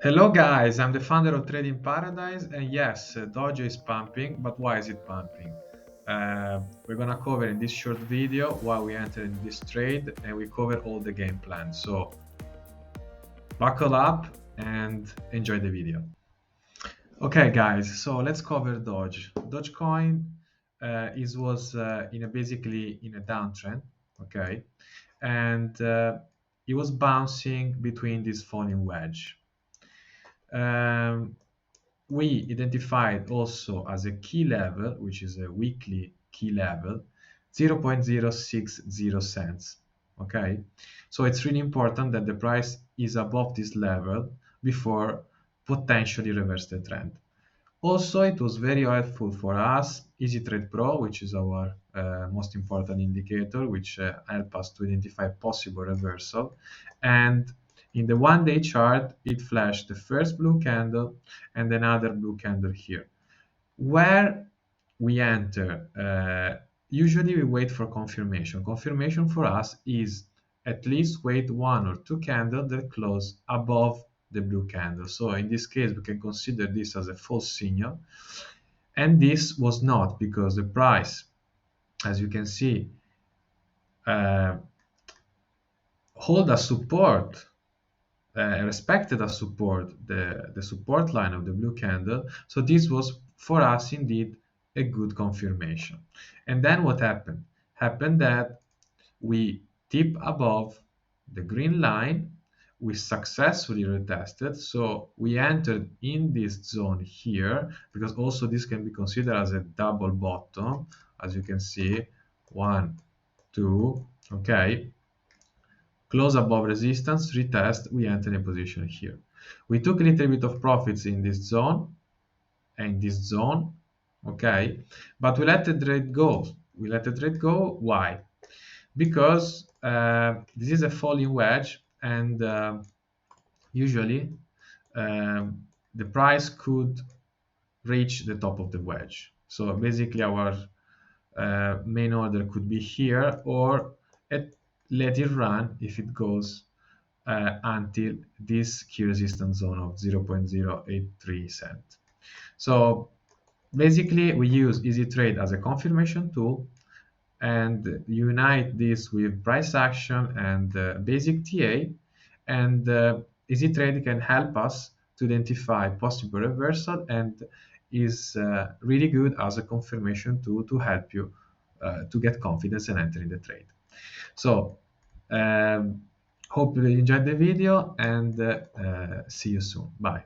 Hello guys, I'm the founder of Trading Paradise, and yes, Doge is pumping, but why is it pumping? We're gonna cover in this short video why we entered in this trade, and we cover all the game plan. So buckle up and enjoy the video. Okay guys, so let's cover Doge. Dogecoin was in a basically in a downtrend, okay, and it was bouncing between this falling wedge. Um, we identified also as a key level, which is a weekly key level, 0.060 cents. Okay, so it's really important that the price is above this level before potentially reverse the trend. Also, it was very helpful for us, Easy Trade Pro, which is our most important indicator, which help us to identify possible reversal. And in the one-day chart, it flashed the first blue candle and another blue candle here. Where we enter, usually we wait for confirmation. Confirmation for us is at least wait one or two candles that close above the blue candle. So in this case, we can consider this as a false signal. And this was not because the price, as you can see, uh, hold a support, respected a support, the support line of the blue candle. So this was for us indeed a good confirmation. And then what happened? Happened that we tip above the green line, we successfully retested, so we entered in this zone here, because also this can be considered as a double bottom, as you can see, one, two, okay, close above resistance, retest, we enter a position here. We took a little bit of profits in this zone and this zone, okay, but we let the trade go. We let the trade go. Why? Because this is a falling wedge, and usually the price could reach the top of the wedge. So basically our main order could be here, or let it run if it goes until this key resistance zone of 0.083 cent. So basically we use easy trade as a confirmation tool and unite this with price action and basic TA, and easy trade can help us to identify possible reversal, and is really good as a confirmation tool to help you to get confidence and enter in the trade. So hope you enjoyed the video, and see you soon. Bye.